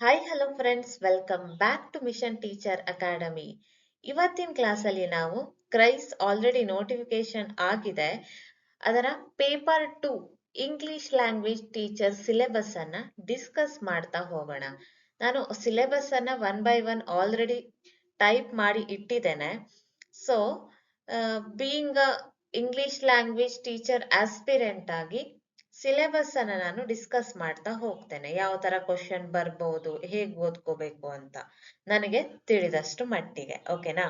Hi hello friends, welcome back to mission teacher academy. ಇವತ್ತಿನ ಕ್ಲಾಸಲ್ಲಿ ನಾವು ಕ್ರೈಸ್ ಆಲ್ರೆಡಿ ನೋಟಿಫಿಕೇಶನ್ ಆಗಿದೆ. ಅದರ paper 2 English language teacher syllabus ಅನ್ನ ಡಿಸ್ಕಸ್ ಮಾಡ್ತಾ ಹೋಗೋಣ. ನಾನು ಸಿಲೆಬಸ್ ಅನ್ನ one by one already type ಮಾಡಿ ಇಟ್ಟಿದ್ದೇನೆ. So being English language teacher aspirant ಆಗಿ ಸಿಲೆಬಸ್ ಅನ್ನ ನಾನು ಡಿಸ್ಕಸ್ ಮಾಡ್ತಾ ಹೋಗ್ತೇನೆ. ಯಾವ ತರ ಕ್ವಶನ್ ಬರ್ಬಹುದು, ಹೇಗ್ ಓದ್ಕೋಬೇಕು ಅಂತ ನನಗೆ ತಿಳಿದಷ್ಟು ಮಟ್ಟಿಗೆ. ಓಕೆನಾ?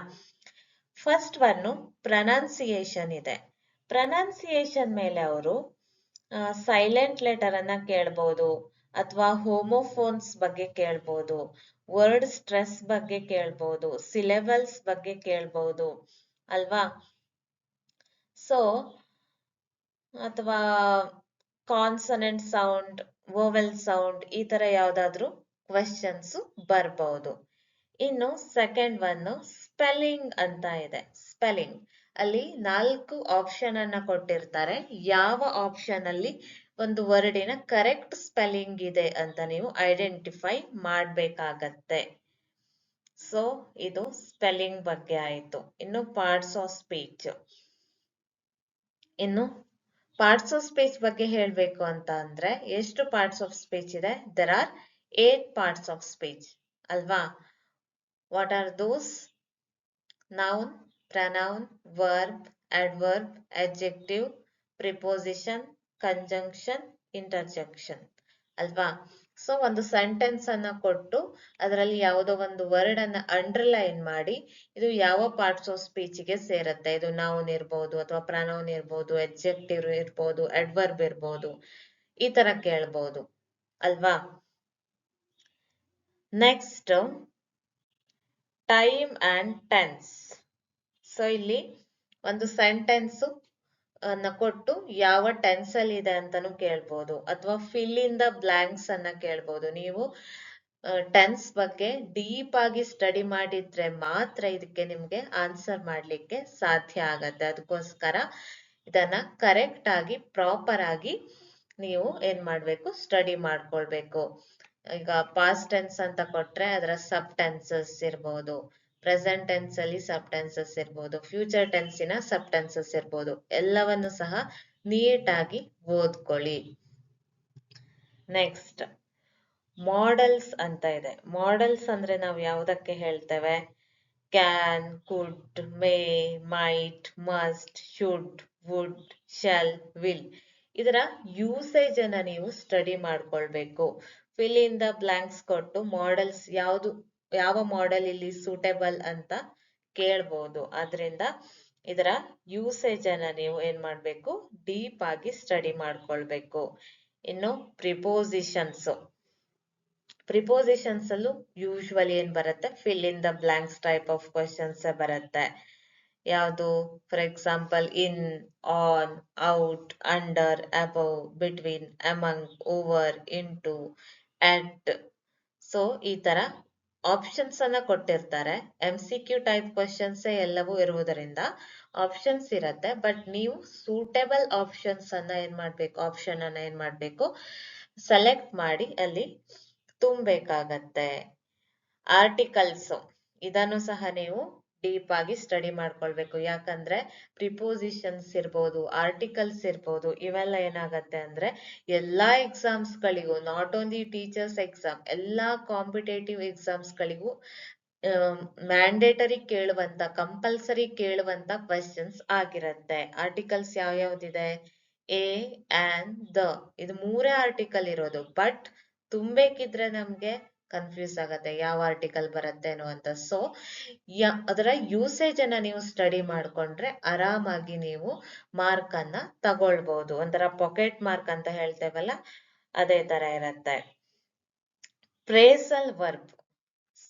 ಫಸ್ಟ್ ಒನ್ ಪ್ರೊನೌನ್ಸಿಯೇಷನ್ ಇದೆ. ಪ್ರೊನೌನ್ಸಿಯೇಷನ್ ಮೇಲೆ ಅವರು ಸೈಲೆಂಟ್ ಲೆಟರ್ ಅನ್ನ ಕೇಳ್ಬೋದು, ಅಥವಾ ಹೋಮೋಫೋನ್ಸ್ ಬಗ್ಗೆ ಕೇಳ್ಬೋದು, ವರ್ಡ್ ಸ್ಟ್ರೆಸ್ ಬಗ್ಗೆ ಕೇಳ್ಬೋದು, ಸಿಲೆಬಲ್ಸ್ ಬಗ್ಗೆ ಕೇಳ್ಬೋದು ಅಲ್ವಾ? ಸೊ ಅಥವಾ ಕಾನ್ಸನೆಂಟ್ ಸೌಂಡ್, ವೋವೆಲ್ ಸೌಂಡ್, ಈ ತರ ಯಾವ್ದಾದ್ರು ಕ್ವೆಶನ್ಸ್ ಬರ್ಬಹುದು. ಇನ್ನು ಸೆಕೆಂಡ್ ಒನ್ ಸ್ಪೆಲ್ಲಿಂಗ್ ಅಂತ ಇದೆ. ಸ್ಪೆಲ್ಲಿಂಗ್ ಅಲ್ಲಿ 4 ಆಪ್ಷನ್ ಅನ್ನ ಕೊಟ್ಟಿರ್ತಾರೆ. ಯಾವ ಆಪ್ಷನ್ ಅಲ್ಲಿ ಒಂದು ವರ್ಡಿನ ಕರೆಕ್ಟ್ ಸ್ಪೆಲ್ಲಿಂಗ್ ಇದೆ ಅಂತ ನೀವು ಐಡೆಂಟಿಫೈ ಮಾಡ್ಬೇಕಾಗತ್ತೆ. ಸೊ ಇದು ಸ್ಪೆಲ್ಲಿಂಗ್ ಬಗ್ಗೆ ಆಯ್ತು. ಇನ್ನು ಪಾರ್ಟ್ಸ್ ಆಫ್ ಸ್ಪೀಚ್. ಇನ್ನು ಪಾರ್ಟ್ಸ್ ಆಫ್ ಸ್ಪೀಚ್ ಬಗ್ಗೆ ಹೇಳಬೇಕು ಅಂತ ಅಂದ್ರೆ ಎಷ್ಟು ಪಾರ್ಟ್ಸ್ ಆಫ್ ಸ್ಪೀಚ್ ಇದೆ? There are 8 parts of speech ಅಲ್ವಾ? What are those? Noun, pronoun, verb, adverb, adjective, preposition, conjunction, interjection ಅಲ್ವಾ? ಸೊ ಒಂದು ಸೆಂಟೆನ್ಸ್ ಅನ್ನ ಕೊಟ್ಟು ಅದರಲ್ಲಿ ಯಾವುದೋ ಒಂದು ವರ್ಡ್ ಅನ್ನ ಅಂಡರ್ಲೈನ್ ಮಾಡಿ ಇದು ಯಾವ ಪಾರ್ಟ್ಸ್ ಆಫ್ ಸ್ಪೀಚ್ ಗೆ ಸೇರುತ್ತೆ, ಇದು ನೌನ್ ಇರ್ಬೋದು, ಅಥವಾ ಪ್ರನೌನ್ ಇರ್ಬೋದು, ಎಡ್ಜೆಕ್ಟಿವ್ ಇರ್ಬೋದು, ಅಡ್ವರ್ಬ್ ಇರ್ಬೋದು, ಈ ತರ ಕೇಳ್ಬೋದು ಅಲ್ವಾ? Next time and tense. So ಇಲ್ಲಿ ಒಂದು ಸೆಂಟೆನ್ಸ್ ಅನ್ನ ಕೊಟ್ಟು ಯಾವ ಟೆನ್ಸ್ ಅಲ್ಲಿ ಇದೆ ಅಂತಾನು ಕೇಳ್ಬೋದು, ಅಥವಾ ಫಿಲ್ ಇನ್ ದ ಬ್ಲಾಂಕ್ಸ್ ಅನ್ನ ಕೇಳ್ಬೋದು. ನೀವು ಟೆನ್ಸ್ ಬಗ್ಗೆ ಡೀಪ್ ಆಗಿ ಸ್ಟಡಿ ಮಾಡಿದ್ರೆ ಮಾತ್ರ ಇದಕ್ಕೆ ನಿಮ್ಗೆ ಆನ್ಸರ್ ಮಾಡ್ಲಿಕ್ಕೆ ಸಾಧ್ಯ ಆಗತ್ತೆ. ಅದಕ್ಕೋಸ್ಕರ ಇದನ್ನ ಕರೆಕ್ಟ್ ಆಗಿ ಪ್ರಾಪರ್ ಆಗಿ ನೀವು ಏನ್ ಮಾಡ್ಬೇಕು? ಸ್ಟಡಿ ಮಾಡ್ಕೊಳ್ಬೇಕು. ಈಗ ಪಾಸ್ಟ್ ಟೆನ್ಸ್ ಅಂತ ಕೊಟ್ರೆ ಅದರ ಸಬ್ ಟೆನ್ಸಸ್ ಇರ್ಬೋದು, ಪ್ರೆಸೆಂಟ್ ಟೆನ್ಸ್ ಅಲ್ಲಿ ಸಬ್ ಟೆನ್ಸಸ್ ಇರ್ಬೋದು, ಫ್ಯೂಚರ್ ಟೆನ್ಸಿನ ಸಬ್ ಟೆನ್ಸಸ್ ಇರ್ಬೋದು. ಎಲ್ಲವನ್ನು ಸಹ ನೀಟಾಗಿ ಓದ್ಕೊಳ್ಳಿ. ನೆಕ್ಸ್ಟ್ ಮಾಡೆಲ್ಸ್ ಅಂತ ಇದೆ. ಮಾಡೆಲ್ಸ್ ಅಂದ್ರೆ ನಾವು ಯಾವುದಕ್ಕೆ ಹೇಳ್ತೇವೆ? Can, could, may, might, must, should, would, shall, will. ಇದರ ಯೂಸೇಜ್ ಅನ್ನ ನೀವು ಸ್ಟಡಿ ಮಾಡ್ಕೊಳ್ಬೇಕು. ಫಿಲ್ ಇನ್ ದ ಬ್ಲಾಂಕ್ಸ್ ಕೊಟ್ಟು ಮಾಡೆಲ್ಸ್ ಯಾವ ಮಾಡೆಲ್ ಇಲ್ಲಿ ಸೂಟೇಬಲ್ ಅಂತ ಕೇಳ್ಬೋದು. ಆದ್ರಿಂದ ಇದರ ಯೂಸೇಜ್ ಅನ್ನ ನೀವು ಏನ್ ಮಾಡ್ಬೇಕು? ಡೀಪ್ ಆಗಿ ಸ್ಟಡಿ ಮಾಡ್ಕೊಳ್ಬೇಕು. ಇನ್ನು ಪ್ರಿಪೋಸಿಷನ್ಸ್. ಪ್ರಿಪೋಸಿಷನ್ಸ್ ಅಲ್ಲೂ ಯೂಶುವಲಿ ಏನ್ ಬರುತ್ತೆ? Fill in the blanks type of questions ಬರುತ್ತೆ. ಯಾವುದು? For example in, on, out, under, above, between, among, over, into, at. So ಈ ತರ ಆಪ್ಷನ್ಸ್ ಅನ್ನ ಕೊಟ್ಟಿರ್ತಾರೆ. MCQ ಟೈಪ್ ಕ್ವಶನ್ಸ್ ಎಲ್ಲವೂ ಇರುವುದರಿಂದ ಆಪ್ಷನ್ಸ್ ಇರತ್ತೆ. ಬಟ್ ನೀವು ಸೂಟೇಬಲ್ ಆಪ್ಷನ್ಸ್ ಅನ್ನ ಏನ್ ಮಾಡ್ಬೇಕು? ಆಪ್ಷನ್ ಅನ್ನ ಏನ್ ಮಾಡ್ಬೇಕು? ಸೆಲೆಕ್ಟ್ ಮಾಡಿ ಅಲ್ಲಿ ತುಂಬಬೇಕಾಗತ್ತೆ. ಆರ್ಟಿಕಲ್ಸ್, ಇದನ್ನು ಸಹ ನೀವು ಡೀಪ್ ಆಗಿ ಸ್ಟಡಿ ಮಾಡ್ಕೊಳ್ಬೇಕು. ಯಾಕಂದ್ರೆ ಪ್ರಿಪೋಸಿಷನ್ಸ್ ಇರ್ಬೋದು, ಆರ್ಟಿಕಲ್ಸ್ ಇರ್ಬೋದು, ಇವೆಲ್ಲ ಏನಾಗತ್ತೆ ಅಂದ್ರೆ ಎಲ್ಲಾ ಎಕ್ಸಾಮ್ಸ್ ಗಳಿಗೂ, ನಾಟ್ ಓನ್ಲಿ ಟೀಚರ್ಸ್ ಎಕ್ಸಾಮ್, ಎಲ್ಲಾ ಕಾಂಪಿಟೇಟಿವ್ ಎಕ್ಸಾಮ್ಸ್ ಗಳಿಗೂ ಮ್ಯಾಂಡೇಟರಿ ಕೇಳುವಂತ, ಕಂಪಲ್ಸರಿ ಕೇಳುವಂತ ಕ್ವಶನ್ಸ್ ಆಗಿರತ್ತೆ. ಆರ್ಟಿಕಲ್ಸ್ ಯಾವ್ಯಾವ್ದಿದೆ? ಎ ಅಂಡ್ ದ, ಇದು 3 ಆರ್ಟಿಕಲ್ ಇರೋದು. ಬಟ್ ತುಂಬೇಕಿದ್ರೆ ನಮ್ಗೆ ಕನ್ಫ್ಯೂಸ್ ಆಗತ್ತೆ ಯಾವ ಆರ್ಟಿಕಲ್ ಬರತ್ತೇನೋ ಅಂತ. ಸೊ ಅದರ ಯೂಸೇಜ್ ಅನ್ನ ನೀವು ಸ್ಟಡಿ ಮಾಡ್ಕೊಂಡ್ರೆ ಆರಾಮಾಗಿ ನೀವು ಮಾರ್ಕ್ ಅನ್ನ ತಗೊಳ್ಬಹುದು. ಒಂಥರ ಪಾಕೆಟ್ ಮಾರ್ಕ್ ಅಂತ ಹೇಳ್ತೇವಲ್ಲ, ಅದೇ ತರ ಇರತ್ತೆ. Phrasal verb.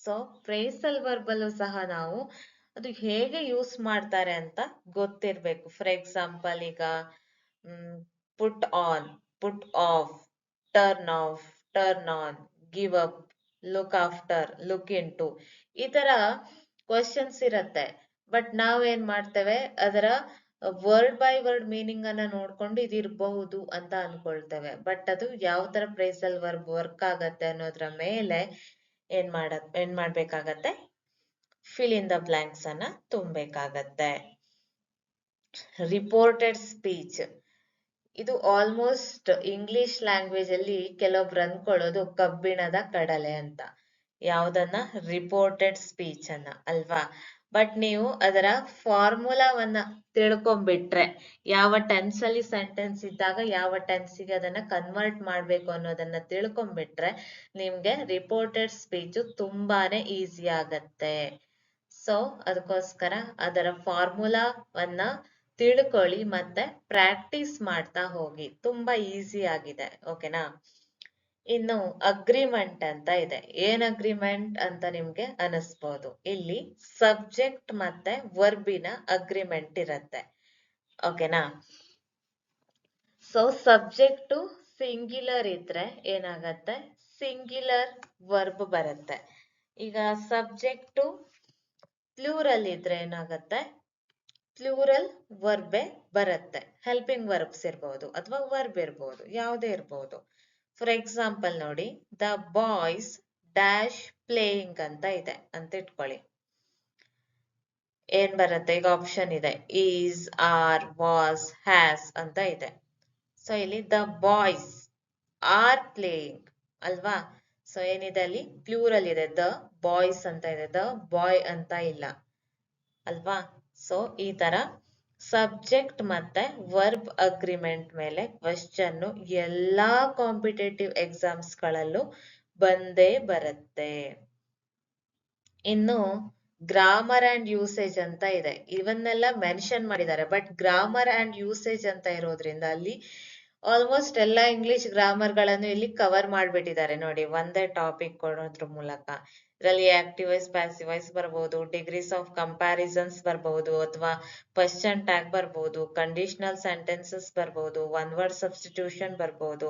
So phrasal verb ಅಲ್ಲೂ ಸಹ ನಾವು ಅದು ಹೇಗೆ ಯೂಸ್ ಮಾಡ್ತಾರೆ ಅಂತ ಗೊತ್ತಿರ್ಬೇಕು. ಫಾರ್ ಎಕ್ಸಾಂಪಲ್ ಈಗ put on, put off, turn off, turn on, give up, look after, look into, ಈ ತರ ಕ್ವಶನ್ಸ್ ಇರತ್ತೆ. ಬಟ್ ನಾವ್ ಏನ್ ಮಾಡ್ತೇವೆ? ಅದರ ವರ್ಡ್ ಬೈ ವರ್ಡ್ ಮೀನಿಂಗ್ ಅನ್ನ ನೋಡ್ಕೊಂಡು ಇದಿರಬಹುದು ಅಂತ ಅನ್ಕೊಳ್ತೇವೆ. ಬಟ್ ಅದು ಯಾವ ತರ ಫ್ರೇಸಲ್ ವರ್ಬ್ ವರ್ಕ್ ಆಗತ್ತೆ ಅನ್ನೋದ್ರ ಮೇಲೆ ಏನ್ ಮಾಡ್ಬೇಕಾಗತ್ತೆ, ಫಿಲ್ ಇನ್ ದ ಬ್ಲಾಂಕ್ಸ್ ಅನ್ನ ತುಂಬಬೇಕಾಗತ್ತೆ. ರಿಪೋರ್ಟೆಡ್ ಸ್ಪೀಚ್, ಇದು ಆಲ್ಮೋಸ್ಟ್ ಇಂಗ್ಲಿಷ್ ಲ್ಯಾಂಗ್ವೇಜ್ ಅಲ್ಲಿ ಕೆಲವೊಬ್ರು ಅನ್ಕೊಳ್ಳೋದು ಕಬ್ಬಿಣದ ಕಡಲೆ ಅಂತ. ಯಾವ್ದನ್ನ? ರಿಪೋರ್ಟೆಡ್ ಸ್ಪೀಚ್ ಅನ್ನ ಅಲ್ವಾ? ಬಟ್ ನೀವು ಅದರ ಫಾರ್ಮುಲಾವನ್ನ ತಿಳ್ಕೊಂಡ್ಬಿಟ್ರೆ, ಯಾವ ಟೆನ್ಸ್ ಅಲ್ಲಿ ಸೆಂಟೆನ್ಸ್ ಇದ್ದಾಗ ಯಾವ ಟೆನ್ಸಿಗೆ ಅದನ್ನ ಕನ್ವರ್ಟ್ ಮಾಡ್ಬೇಕು ಅನ್ನೋದನ್ನ ತಿಳ್ಕೊಂಡ್ಬಿಟ್ರೆ ನಿಮ್ಗೆ ರಿಪೋರ್ಟೆಡ್ ಸ್ಪೀಚ್ ತುಂಬಾನೇ ಈಸಿ ಆಗತ್ತೆ. ಸೊ ಅದಕ್ಕೋಸ್ಕರ ಅದರ ಫಾರ್ಮುಲಾವನ್ನ ತಿಳ್ಕೊಳ್ಳಿ ಮತ್ತೆ ಪ್ರಾಕ್ಟೀಸ್ ಮಾಡ್ತಾ ಹೋಗಿ, ತುಂಬಾ ಈಸಿ ಆಗಿದೆ. ಓಕೆನಾ? ಇನ್ನು ಅಗ್ರಿಮೆಂಟ್ ಅಂತ ಇದೆ. ಏನ್ ಅಗ್ರಿಮೆಂಟ್ ಅಂತ ನಿಮ್ಗೆ ಅನಿಸ್ಬೋದು. ಇಲ್ಲಿ ಸಬ್ಜೆಕ್ಟ್ ಮತ್ತೆ ವರ್ಬಿನ ಅಗ್ರಿಮೆಂಟ್ ಇರತ್ತೆ. ಓಕೆನಾ? ಸೊ ಸಬ್ಜೆಕ್ಟ್ ಸಿಂಗ್ಯುಲರ್ ಇದ್ರೆ ಏನಾಗತ್ತೆ, ಸಿಂಗ್ಯುಲರ್ ವರ್ಬ್ ಬರುತ್ತೆ. ಈಗ ಸಬ್ಜೆಕ್ಟ್ ಪ್ಲೂರಲ್ ಇದ್ರೆ ಏನಾಗತ್ತೆ, ಪ್ಲೂರಲ್ ವರ್ಬೆ ಬರುತ್ತೆ. ಹೆಲ್ಪಿಂಗ್ ವರ್ಬ್ಸ್ ಇರ್ಬೋದು ಅಥವಾ ವರ್ಬ್ ಇರ್ಬೋದು, ಯಾವುದೇ ಇರ್ಬೋದು. ಫಾರ್ ಎಕ್ಸಾಂಪಲ್ ನೋಡಿ, ದ ಬಾಯ್ಸ್ ಡ್ಯಾಶ್ ಪ್ಲೇಯಿಂಗ್ ಅಂತ ಇದೆ ಅಂತ ಇಟ್ಕೊಳ್ಳಿ. ಏನ್ ಬರುತ್ತೆ? ಈಗ ಆಪ್ಷನ್ ಇದೆ, ಈಸ್, ಆರ್, ವಾಸ್, ಹ್ಯಾಸ್ ಅಂತ ಇದೆ. ಸೊ ಇಲ್ಲಿ ದ ಬಾಯ್ಸ್ ಆರ್ ಪ್ಲೇಯಿಂಗ್ ಅಲ್ವಾ? ಸೊ ಏನಿದೆ ಅಲ್ಲಿ? ಪ್ಲೂರಲ್ ಇದೆ, ದ ಬಾಯ್ಸ್ ಅಂತ ಇದೆ, ದ ಬಾಯ್ ಅಂತ ಇಲ್ಲ ಅಲ್ವಾ? ಸೊ ಈ ತರ ಸಬ್ಜೆಕ್ಟ್ ಮತ್ತೆ ವರ್ಬ್ ಅಗ್ರಿಮೆಂಟ್ ಮೇಲೆ ಕ್ವೆಶ್ಚನ್ ಎಲ್ಲಾ ಕಾಂಪಿಟೇಟಿವ್ ಎಕ್ಸಾಮ್ಸ್ ಗಳಲ್ಲೂ ಬಂದೇ ಬರುತ್ತೆ. ಇನ್ನು ಗ್ರಾಮರ್ ಅಂಡ್ ಯೂಸೇಜ್ ಅಂತ ಇದೆ. ಇವನ್ನೆಲ್ಲ ಮೆನ್ಷನ್ ಮಾಡಿದ್ದಾರೆ, ಬಟ್ ಗ್ರಾಮರ್ ಅಂಡ್ ಯೂಸೇಜ್ ಅಂತ ಇರೋದ್ರಿಂದ ಅಲ್ಲಿ ಆಲ್ಮೋಸ್ಟ್ ಎಲ್ಲ ಇಂಗ್ಲಿಷ್ ಗ್ರಾಮರ್ ಗಳನ್ನು ಇಲ್ಲಿ ಕವರ್ ಮಾಡ್ಬಿಟ್ಟಿದ್ದಾರೆ ನೋಡಿ, ಒಂದೇ ಟಾಪಿಕ್ ಕೊಡೋದ್ರ ಮೂಲಕ. ಇದರಲ್ಲಿ ಆಕ್ಟಿವ್ ವೈಸ್, ಪ್ಯಾಸಿವ್ ವೈಸ್ ಬರ್ಬೋದು, ಡಿಗ್ರೀಸ್ ಆಫ್ ಕಂಪ್ಯಾರಿಸನ್ಸ್ ಬರ್ಬೋದು, ಅಥವಾ ಕ್ವೆಶ್ಚನ್ ಟ್ಯಾಗ್ ಬರ್ಬೋದು, ಕಂಡೀಷನಲ್ ಸೆಂಟೆನ್ಸಸ್ ಬರ್ಬೋದು, ಒನ್ ವರ್ಡ್ ಸಬ್ಸ್ಟಿಟ್ಯೂಷನ್ ಬರ್ಬೋದು,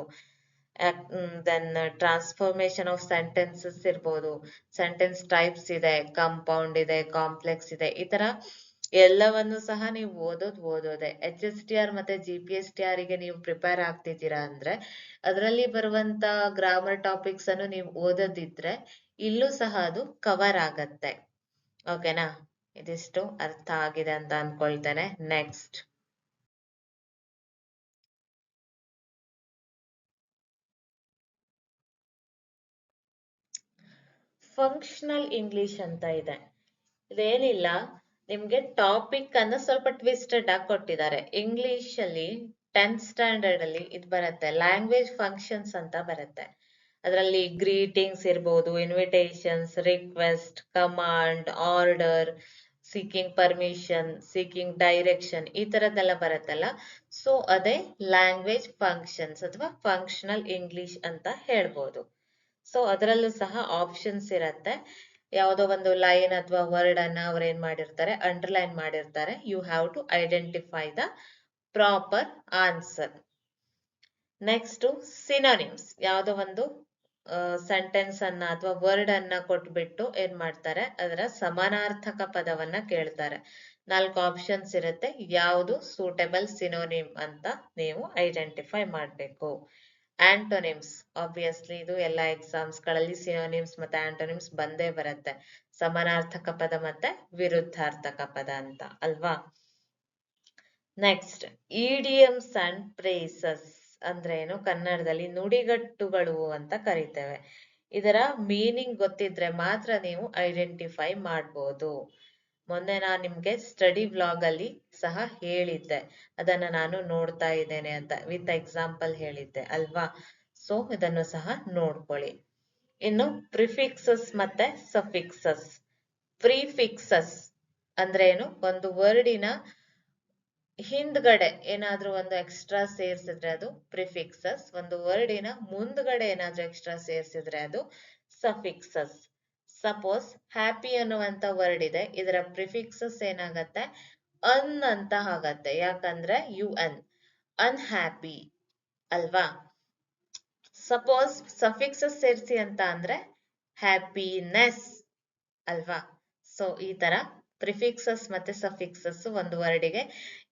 ದೆನ್ ಟ್ರಾನ್ಸ್ಫಾರ್ಮೇಶನ್ ಆಫ್ ಸೆಂಟೆನ್ಸಸ್ ಇರ್ಬೋದು, ಸೆಂಟೆನ್ಸ್ ಟೈಪ್ಸ್ ಇದೆ, ಕಂಪೌಂಡ್ ಇದೆ, ಕಾಂಪ್ಲೆಕ್ಸ್ ಇದೆ. ಈ ತರ ಎಲ್ಲವನ್ನು ಸಹ ನೀವು ಓದೋದೆ. HSTR ಮತ್ತೆ GPSTR ಗೆ ನೀವು ಪ್ರಿಪೇರ್ ಆಗ್ತಿದ್ದೀರಾ ಅಂದ್ರೆ ಅದರಲ್ಲಿ ಬರುವಂತ ಗ್ರಾಮರ್ ಟಾಪಿಕ್ಸ್ ಅನ್ನು ನೀವು ಓದೋದಿದ್ರೆ ಇಲ್ಲೂ ಸಹ ಅದು ಕವರ್ ಆಗತ್ತೆ. ಓಕೆನಾ? ಇದಿಷ್ಟು ಅರ್ಥ ಆಗಿದೆ ಅಂತ ಅನ್ಕೊಳ್ತೇನೆ. ನೆಕ್ಸ್ಟ್ ಫಂಕ್ಷನಲ್ ಇಂಗ್ಲಿಷ್ ಅಂತ ಇದೆ. ಇದೇನಿಲ್ಲ, ನಿಮ್ಗೆ ಟಾಪಿಕ್ ಅನ್ನ ಸ್ವಲ್ಪ ಟ್ವಿಸ್ಟೆಡ್ ಆಗಿ ಕೊಟ್ಟಿದ್ದಾರೆ. ಇಂಗ್ಲಿಷ್ ಅಲ್ಲಿ 10th ಸ್ಟ್ಯಾಂಡರ್ಡ್ ಅಲ್ಲಿ ಇದು ಬರುತ್ತೆ, ಲ್ಯಾಂಗ್ವೇಜ್ ಫಂಕ್ಷನ್ಸ್ ಅಂತ ಬರುತ್ತೆ. ಅದರಲ್ಲಿ ಗ್ರೀಟಿಂಗ್ಸ್ ಇರ್ಬೋದು, invitations, request, command, order, seeking permission, seeking direction, ಈ ತರದ್ದೆಲ್ಲ ಬರುತ್ತಲ್ಲ. ಸೊ ಅದೇ ಲ್ಯಾಂಗ್ವೇಜ್ ಫಂಕ್ಷನ್ಸ್ ಅಥವಾ ಫಂಕ್ಷನಲ್ ಇಂಗ್ಲಿಷ್ ಅಂತ ಹೇಳ್ಬೋದು. ಸೊ ಅದರಲ್ಲೂ ಸಹ ಆಪ್ಷನ್ಸ್ ಇರತ್ತೆ. ಯಾವುದೋ ಒಂದು ಲೈನ್ ಅಥವಾ ವರ್ಡ್ ಅನ್ನ ಅವ್ರು ಏನ್ ಮಾಡಿರ್ತಾರೆ, ಅಂಡರ್ಲೈನ್ ಮಾಡಿರ್ತಾರೆ. You have to identify the proper answer. Next synonyms, ಯಾವುದೋ ಒಂದು ಸೆಂಟೆನ್ಸ್ ಅನ್ನ ಅಥವಾ ವರ್ಡ್ ಅನ್ನ ಕೊಟ್ಬಿಟ್ಟು ಏನ್ ಮಾಡ್ತಾರೆ, ಅದರ ಸಮಾನಾರ್ಥಕ ಪದವನ್ನ ಕೇಳ್ತಾರೆ. 4 ಆಪ್ಷನ್ಸ್ ಇರುತ್ತೆ, ಯಾವುದು ಸೂಟೇಬಲ್ ಸಿನೋನಿಮ್ ಅಂತ ನೀವು ಐಡೆಂಟಿಫೈ ಮಾಡಬೇಕು. ಆಂಟೋನಿಮ್ಸ್, ಆಬ್ವಿಯಸ್ಲಿ ಇದು ಎಲ್ಲ ಎಕ್ಸಾಮ್ಸ್ ಗಳಲ್ಲಿ ಸಿನೋನಿಮ್ಸ್ ಮತ್ತೆ ಆಂಟೋನಿಮ್ಸ್ ಬಂದೇ ಬರುತ್ತೆ. ಸಮಾನಾರ್ಥಕ ಪದ ಮತ್ತೆ ವಿರುದ್ಧಾರ್ಥಕ ಪದ ಅಂತ ಅಲ್ವಾ? ನೆಕ್ಸ್ಟ್ ಇಡಿಯಮ್ಸ್ ಅಂಡ್ ಫ್ರೇಸಸ್ ಅಂದ್ರೆ ಏನು? ಕನ್ನಡದಲ್ಲಿ ನುಡಿಗಟ್ಟುಗಳು ಅಂತ ಕರಿತೇವೆ. ಇದರ ಮೀನಿಂಗ್ ಗೊತ್ತಿದ್ರೆ ಮಾತ್ರ ನೀವು ಐಡೆಂಟಿಫೈ ಮಾಡ್ಬೋದು. ಮೊನ್ನೆ ನಾನು ನಿಮ್ಗೆ ಸ್ಟಡಿ ವ್ಲಾಗ್ ಅಲ್ಲಿ ಸಹ ಹೇಳಿದ್ದೆ, ಅದನ್ನ ನಾನು ನೋಡ್ತಾ ಇದ್ದೇನೆ ಅಂತ ವಿತ್ ಎಕ್ಸಾಂಪಲ್ ಹೇಳಿದ್ದೆ ಅಲ್ವಾ? ಸೊ ಇದನ್ನು ಸಹ ನೋಡ್ಕೊಳ್ಳಿ. ಇನ್ನು ಪ್ರಿಫಿಕ್ಸಸ್ ಮತ್ತೆ ಸಫಿಕ್ಸಸ್. ಪ್ರಿಫಿಕ್ಸಸ್ ಅಂದ್ರೆ ಏನು? ಒಂದು ವರ್ಡಿನ ಹಿಂದ್ಗಡೆ ಏನಾದ್ರೂ ಒಂದು ಎಕ್ಸ್ಟ್ರಾ ಸೇರ್ಸಿದ್ರೆ ಅದು ಪ್ರಿಫಿಕ್ಸಸ್. ಒಂದು ವರ್ಡಿನ ಮುಂದ್ಗಡೆ ಏನಾದ್ರೂ ಎಕ್ಸ್ಟ್ರಾ ಸೇರ್ಸಿದ್ರೆ ಅದು ಸಫಿಕ್ಸಸ್. ಸಪೋಸ್ ಹ್ಯಾಪಿ ಅನ್ನುವಂತ ವರ್ಡ್ ಇದೆ, ಇದರ ಪ್ರಿಫಿಕ್ಸಸ್ ಏನಾಗತ್ತೆ? ಅನ್ ಅಂತ ಆಗತ್ತೆ. ಯಾಕಂದ್ರೆ UN, ಅನ್ಹ್ಯಾಪಿ ಅಲ್ವಾ? ಸಪೋಸ್ ಸಫಿಕ್ಸಸ್ ಸೇರಿಸಿ ಅಂತ ಅಂದ್ರೆ ಹ್ಯಾಪಿನೆಸ್ ಅಲ್ವಾ? ಸೊ ಈ ತರ ಪ್ರಿಫಿಕ್ಸಸ್ ಮತ್ತೆ ಸಫಿಕ್ಸಸ್ ಒಂದು ವರ್ಡಿಗೆ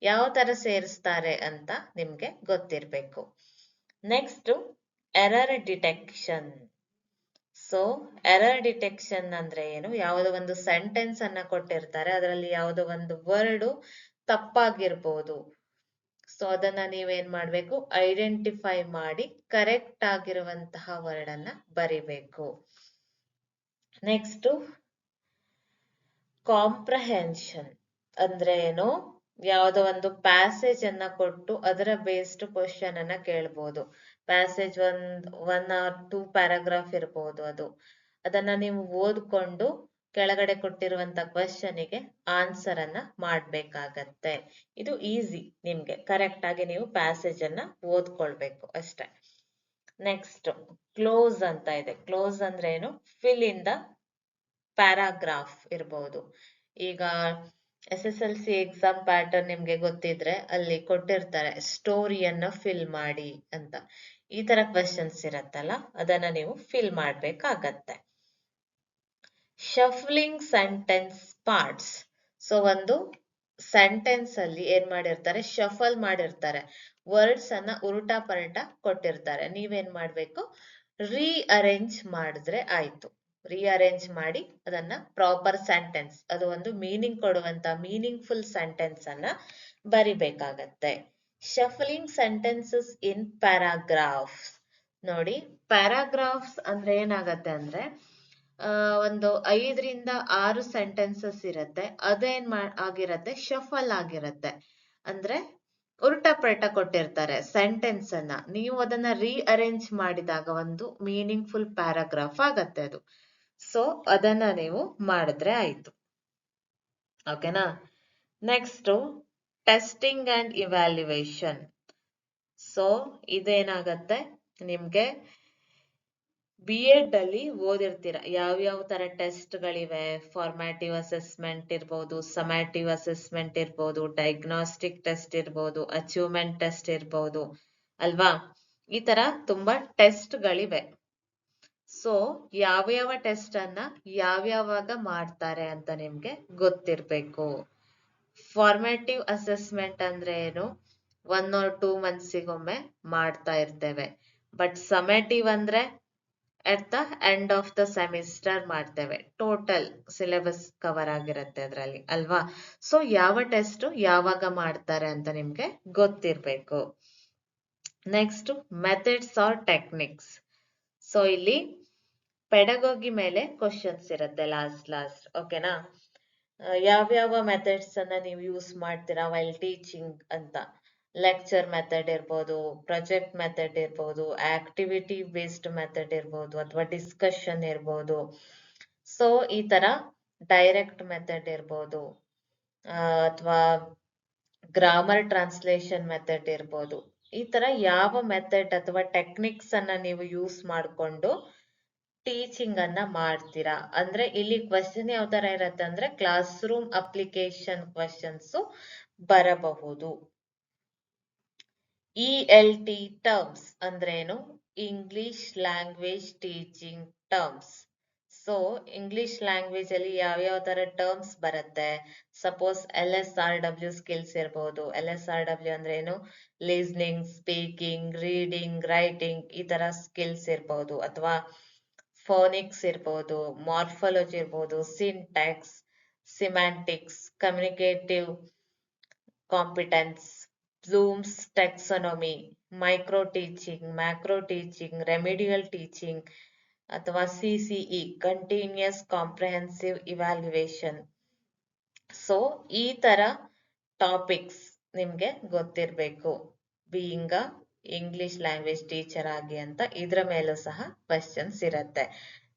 ಯಾವ ತರ ಸೇರಿಸ್ತಾರೆ ಅಂತ ನಿಮ್ಗೆ ಗೊತ್ತಿರ್ಬೇಕು. Next error detection. So error detection ಅಂದ್ರೆ ಏನು? ಯಾವುದೋ ಒಂದು ಸೆಂಟೆನ್ಸ್ ಅನ್ನ ಕೊಟ್ಟಿರ್ತಾರೆ, ಅದರಲ್ಲಿ ಯಾವುದೋ ಒಂದು ವರ್ಡ್ ತಪ್ಪಾಗಿರ್ಬೋದು. ಸೊ ಅದನ್ನ ನೀವೇನ್ ಮಾಡ್ಬೇಕು, ಐಡೆಂಟಿಫೈ ಮಾಡಿ ಕರೆಕ್ಟ್ ಆಗಿರುವಂತಹ ವರ್ಡ್ ಅನ್ನ ಬರಿಬೇಕು. ನೆಕ್ಸ್ಟ್ ಕಾಂಪ್ರಹೆನ್ಷನ್ ಅಂದ್ರೆ ಏನು? ಯಾವುದೋ ಒಂದು ಪ್ಯಾಸೇಜ್ ಅನ್ನ ಕೊಟ್ಟು ಅದರ ಬೇಸ್ಡ್ ಕ್ವಶನ್ ಅನ್ನ ಕೇಳ್ಬೋದು. Passage one or two paragraph ಇರ್ಬೋದು. ಅದನ್ನ ನೀವು ಓದ್ಕೊಂಡು ಕೆಳಗಡೆ ಕೊಟ್ಟಿರುವಂತ ಕ್ವಶನ್ಗೆ ಆನ್ಸರ್ ಅನ್ನ ಮಾಡ್ಬೇಕಾಗತ್ತೆ. ಇದು ಈಸಿ, ನಿಮ್ಗೆ ಕರೆಕ್ಟ್ ಆಗಿ ನೀವು ಪ್ಯಾಸೇಜ್ ಅನ್ನ ಓದ್ಕೊಳ್ಬೇಕು ಅಷ್ಟೇ. ನೆಕ್ಸ್ಟ್ ಕ್ಲೋಸ್ ಅಂತ ಇದೆ. ಕ್ಲೋಸ್ ಅಂದ್ರೆ ಏನು? ಫಿಲ್ ಇನ್ ದ ಪ್ಯಾರಾಗ್ರಾಫ್ ಇರ್ಬೋದು. ಈಗ SSLC ಎಕ್ಸಾಮ್ ಪ್ಯಾಟರ್ನ್ ನಿಮ್ಗೆ ಗೊತ್ತಿದ್ರೆ ಅಲ್ಲಿ ಕೊಟ್ಟಿರ್ತಾರೆ ಸ್ಟೋರಿಯನ್ನ ಫಿಲ್ ಮಾಡಿ ಅಂತ. ಈ ತರ ಕ್ವೆಶನ್ಸ್ ಇರತ್ತಲ್ಲ, ಅದನ್ನ ನೀವು ಫಿಲ್ ಮಾಡ್ಬೇಕಾಗತ್ತೆ. ಶಫ್ಲಿಂಗ್ ಸೆಂಟೆನ್ಸ್ ಪಾರ್ಟ್ಸ್. ಸೊ ಒಂದು ಸೆಂಟೆನ್ಸ್ ಅಲ್ಲಿ ಏನ್ ಮಾಡಿರ್ತಾರೆ, ಶಫಲ್ ಮಾಡಿರ್ತಾರೆ, ವರ್ಡ್ಸ್ ಅನ್ನ ಉಲ್ಟಾ ಪಲ್ಟಾ ಕೊಟ್ಟಿರ್ತಾರೆ. ನೀವೇನ್ ಮಾಡ್ಬೇಕು, ರೀಅರೇಂಜ್ ಮಾಡಿದ್ರೆ ಆಯ್ತು. ರೀಅರೇಂಜ್ ಮಾಡಿ ಅದನ್ನ ಪ್ರಾಪರ್ ಸೆಂಟೆನ್ಸ್, ಅದು ಒಂದು ಮೀನಿಂಗ್ ಕೊಡುವಂತ ಮೀನಿಂಗ್ಫುಲ್ ಸೆಂಟೆನ್ಸ್ ಅನ್ನ ಬರಿಬೇಕಾಗತ್ತೆ. ಶಫಲಿಂಗ್ ಸೆಂಟೆನ್ಸಸ್ ಇನ್ ಪ್ಯಾರಾಗ್ರಾಫ್ಸ್. ನೋಡಿ, ಪ್ಯಾರಾಗ್ರಾಫ್ಸ್ ಅಂದ್ರೆ ಏನಾಗತ್ತೆ ಅಂದ್ರೆ ಒಂದು 5ರಿಂದ 6 ಸೆಂಟೆನ್ಸಸ್ ಇರತ್ತೆ. ಅದೇನ್ ಆಗಿರತ್ತೆ, ಶಫಲ್ ಆಗಿರತ್ತೆ. ಅಂದ್ರೆ ಉಲ್ಟಾ ಪಲ್ಟಾ ಕೊಟ್ಟಿರ್ತಾರೆ ಸೆಂಟೆನ್ಸ್ ಅನ್ನ. ನೀವು ಅದನ್ನ ರೀಅರೇಂಜ್ ಮಾಡಿದಾಗ ಒಂದು ಮೀನಿಂಗ್ ಫುಲ್ ಪ್ಯಾರಾಗ್ರಾಫ್ ಆಗತ್ತೆ ಅದು. ಸೊ ಅದನ್ನ ನೀವು ಮಾಡಿದ್ರೆ ಆಯ್ತು. ಓಕೆನಾ? Next testing and evaluation. So ಇದೇನಾಗತ್ತೆ, ನಿಮ್ಗೆ B.Ed ಅಲ್ಲಿ ಓದಿರ್ತೀರ ಯಾವ್ಯಾವ ತರ ಟೆಸ್ಟ್ ಗಳಿವೆ. ಫಾರ್ಮ್ಯಾಟಿವ್ ಅಸೆಸ್ಮೆಂಟ್ ಇರ್ಬೋದು, ಸಮ್ಯಾಟಿವ್ ಅಸೆಸ್ಮೆಂಟ್ ಇರ್ಬೋದು, ಡಯಾಗ್ನಾಸ್ಟಿಕ್ ಟೆಸ್ಟ್ ಇರ್ಬೋದು, ಅಚೀವ್ಮೆಂಟ್ ಟೆಸ್ಟ್ ಇರ್ಬೋದು ಅಲ್ವಾ? ಈ ತರ ತುಂಬಾ ಟೆಸ್ಟ್ ಗಳಿವೆ. ಸೊ ಯಾವ ಟೆಸ್ಟ್ ಅನ್ನ ಯಾವ್ಯಾವಾಗ ಮಾಡ್ತಾರೆ ಅಂತ ನಿಮ್ಗೆ ಗೊತ್ತಿರ್ಬೇಕು. ಫಾರ್ಮ್ಯಾಟಿವ್ ಅಸೆಸ್ಮೆಂಟ್ ಅಂದ್ರೆ ಏನು? 1 or 2 ಮಂತ್ಸಿಗೊಮ್ಮೆ ಮಾಡ್ತಾ ಇರ್ತೇವೆ. ಬಟ್ ಸಮ್ಯಾಟಿವ್ ಅಂದ್ರೆ at the end of the semester ಮಾಡ್ತೇವೆ. ಟೋಟಲ್ ಸಿಲೆಬಸ್ ಕವರ್ ಆಗಿರುತ್ತೆ ಅದರಲ್ಲಿ ಅಲ್ವಾ? ಸೊ ಯಾವ ಟೆಸ್ಟ್ ಯಾವಾಗ ಮಾಡ್ತಾರೆ ಅಂತ ನಿಮ್ಗೆ ಗೊತ್ತಿರ್ಬೇಕು. Next methods are techniques. So ಇಲ್ಲಿ ಪೆಡಗೋಗಿ ಮೇಲೆ ಕ್ವಶನ್ಸ್ ಇರುತ್ತೆ ಲಾಸ್ಟ್. ಓಕೆನಾ? ಯಾವ್ಯಾವ ಮೆಥಡ್ಸ್ ಅನ್ನ ನೀವು ಯೂಸ್ ಮಾಡ್ತೀರಾ ವೈಲ್ ಟೀಚಿಂಗ್ ಅಂತ. ಲೆಕ್ಚರ್ ಮೆಥಡ್ ಇರ್ಬೋದು, ಪ್ರೊಜೆಕ್ಟ್ ಮೆಥಡ್ ಇರ್ಬೋದು, ಆಕ್ಟಿವಿಟಿ ಬೇಸ್ಡ್ ಮೆಥಡ್ ಇರ್ಬೋದು, ಅಥವಾ ಡಿಸ್ಕಷನ್ ಇರ್ಬೋದು. ಸೊ ಈ ತರ ಡೈರೆಕ್ಟ್ ಮೆಥಡ್ ಇರ್ಬೋದು, ಅಥವಾ ಗ್ರಾಮರ್ ಟ್ರಾನ್ಸ್ಲೇಷನ್ ಮೆಥಡ್ ಇರ್ಬೋದು. ಈ ತರ ಯಾವ ಮೆಥಡ್ ಅಥವಾ ಟೆಕ್ನಿಕ್ಸ್ ಅನ್ನ ನೀವು ಯೂಸ್ ಮಾಡಿಕೊಂಡು ಟೀಚಿಂಗ್ ಅನ್ನ ಮಾಡ್ತೀರಾ ಅಂದ್ರೆ ಇಲ್ಲಿ ಕ್ವಶನ್ ಯಾವ ತರ ಇರತ್ತೆ ಅಂದ್ರೆ ಕ್ಲಾಸ್ ರೂಮ್ ಅಪ್ಲಿಕೇಶನ್ ಕ್ವಶನ್ಸ್ ಬರಬಹುದು. ELT ಟರ್ಮ್ಸ್ ಅಂದ್ರೇನು? English language teaching terms. So English language ಅಲ್ಲಿ ಯಾವ್ಯಾವ ತರ ಟರ್ಮ್ಸ್ ಬರುತ್ತೆ? ಸಪೋಸ್ LSRW ಸ್ಕಿಲ್ಸ್ ಇರ್ಬೋದು. LSRW ಅಂದ್ರೆ ಏನು? ಲಿಸ್ನಿಂಗ್, ಸ್ಪೀಕಿಂಗ್, ರೀಡಿಂಗ್, ರೈಟಿಂಗ್, ಈ ತರ ಸ್ಕಿಲ್ಸ್ ಇರ್ಬೋದು. ಅಥವಾ ಫೋನಿಕ್ಸ್ ಇರ್ಬೋದು, ಮಾರ್ಫಾಲಜಿ ಇರ್ಬೋದು, syntax, semantics, communicative competence, Bloom's taxonomy, micro teaching, macro teaching, remedial teaching, ಅಥವಾ CCE continuous comprehensive evaluation. So ಈ ತರ ಟಾಪಿಕ್ಸ್ ನಿಮ್ಗೆ ಗೊತ್ತಿರ್ಬೇಕು being a English language teacher ಆಗಿ ಅಂತ. ಇದ್ರ ಮೇಲೂ ಸಹ ಕ್ವಶನ್ಸ್ ಇರತ್ತೆ.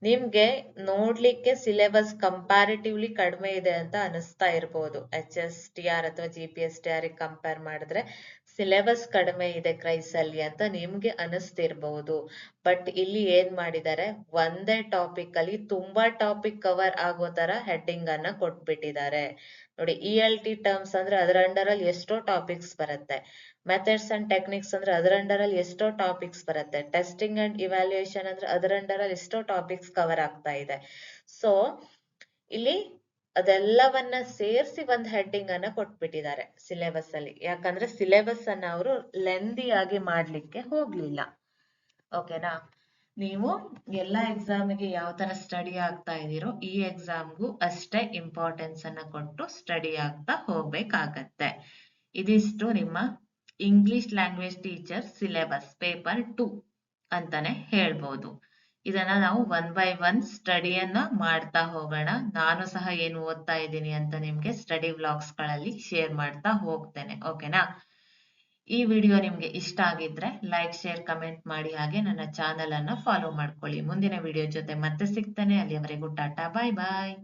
ನಿಮ್ಗೆ ನೋಡ್ಲಿಕ್ಕೆ ಸಿಲೆಬಸ್ ಕಂಪ್ಯಾರಿಟಿವ್ಲಿ ಕಡಿಮೆ ಇದೆ ಅಂತ ಅನಿಸ್ತಾ ಇರ್ಬೋದು. HSTR ಅಥವಾ GPSTR ಕಂಪೇರ್ ಮಾಡಿದ್ರೆ ಸಿಲೆಬಸ್ ಕಡಿಮೆ ಇದೆ ಕ್ರೈಸ್ ಅಲ್ಲಿ ಅಂತ ನಿಮ್ಗೆ ಅನಿಸ್ತಿರ್ಬಹುದು. ಬಟ್ ಇಲ್ಲಿ ಏನ್ ಮಾಡಿದ್ದಾರೆ, ಒಂದೇ ಟಾಪಿಕ್ ಅಲ್ಲಿ ತುಂಬಾ ಟಾಪಿಕ್ ಕವರ್ ಆಗೋ ತರ ಹೆಡ್ಡಿಂಗ್ ಅನ್ನ ಕೊಟ್ಬಿಟ್ಟಿದ್ದಾರೆ. ನೋಡಿ, ELT ಟರ್ಮ್ಸ್ ಅಂದ್ರೆ ಅದರ ಅಂಡರ್ ಅಲ್ಲಿ ಎಷ್ಟೋ ಟಾಪಿಕ್ಸ್ ಬರುತ್ತೆ. ಮೆಥಡ್ಸ್ ಅಂಡ್ ಟೆಕ್ನಿಕ್ಸ್ ಅಂದ್ರೆ ಅದರ ಅಂಡರ್ ಅಲ್ಲಿ ಎಷ್ಟೋ ಟಾಪಿಕ್ಸ್ ಬರುತ್ತೆ. ಟೆಸ್ಟಿಂಗ್ ಅಂಡ್ ಇವ್ಯಾಲ್ಯೂಯೇಷನ್ ಅಂದ್ರೆ ಅದರ ಅಂಡರ್ ಅಲ್ಲಿ ಎಷ್ಟೋ ಟಾಪಿಕ್ಸ್ ಕವರ್ ಆಗ್ತಾ ಇದೆ. ಸೊ ಇಲ್ಲಿ ಅದೆಲ್ಲವನ್ನ ಸೇರಿಸಿ ಒಂದು ಹೆಡ್ಡಿಂಗ್ ಅನ್ನ ಕೊಟ್ಬಿಟ್ಟಿದ್ದಾರೆ ಸಿಲೆಬಸ್ ಅಲ್ಲಿ. ಯಾಕಂದ್ರೆ ಸಿಲೆಬಸ್ ಅನ್ನ ಅವರು ಲೆಂದಿ ಆಗಿ ಮಾಡ್ಲಿಕ್ಕೆ ಹೋಗ್ಲಿಲ್ಲ. ಓಕೆನಾ? ನೀವು ಎಲ್ಲಾ ಎಕ್ಸಾಮ್ಗೆ ಯಾವ ತರ ಸ್ಟಡಿ ಆಗ್ತಾ ಇದೀರೋ ಈ ಎಕ್ಸಾಮ್ಗೂ ಅಷ್ಟೇ ಇಂಪಾರ್ಟೆನ್ಸ್ ಅನ್ನ ಕೊಟ್ಟು ಸ್ಟಡಿ ಆಗ್ತಾ ಹೋಗ್ಬೇಕಾಗತ್ತೆ. ಇದಿಷ್ಟು ನಿಮ್ಮ English language teacher syllabus paper 2 ಅಂತಾನೆ ಹೇಳ್ಬೋದು. ಇದನ್ನ ನಾವು 1 by 1 ಸ್ಟಡಿಯನ್ನ ಮಾಡ್ತಾ ಹೋಗೋಣ. ನಾನು ಸಹ ಏನು ಓದ್ತಾ ಇದ್ದೀನಿ ಅಂತ ನಿಮ್ಗೆ ಸ್ಟಡಿ ವ್ಲಾಗ್ಸ್ ಗಳಲ್ಲಿ ಶೇರ್ ಮಾಡ್ತಾ ಹೋಗ್ತೇನೆ. ಓಕೆನಾ? ಈ ವಿಡಿಯೋ ನಿಮ್ಗೆ ಇಷ್ಟ ಆಗಿದ್ರೆ ಲೈಕ್, ಶೇರ್, ಕಮೆಂಟ್ ಮಾಡಿ. ಹಾಗೆ ನನ್ನ ಚಾನೆಲ್ ಅನ್ನ ಫಾಲೋ ಮಾಡ್ಕೊಳ್ಳಿ. ಮುಂದಿನ ವಿಡಿಯೋ ಜೊತೆ ಮತ್ತೆ ಸಿಗ್ತೇನೆ. ಅಲ್ಲಿಯವರೆಗೂ ಟಾಟಾ, ಬಾಯ್ ಬಾಯ್.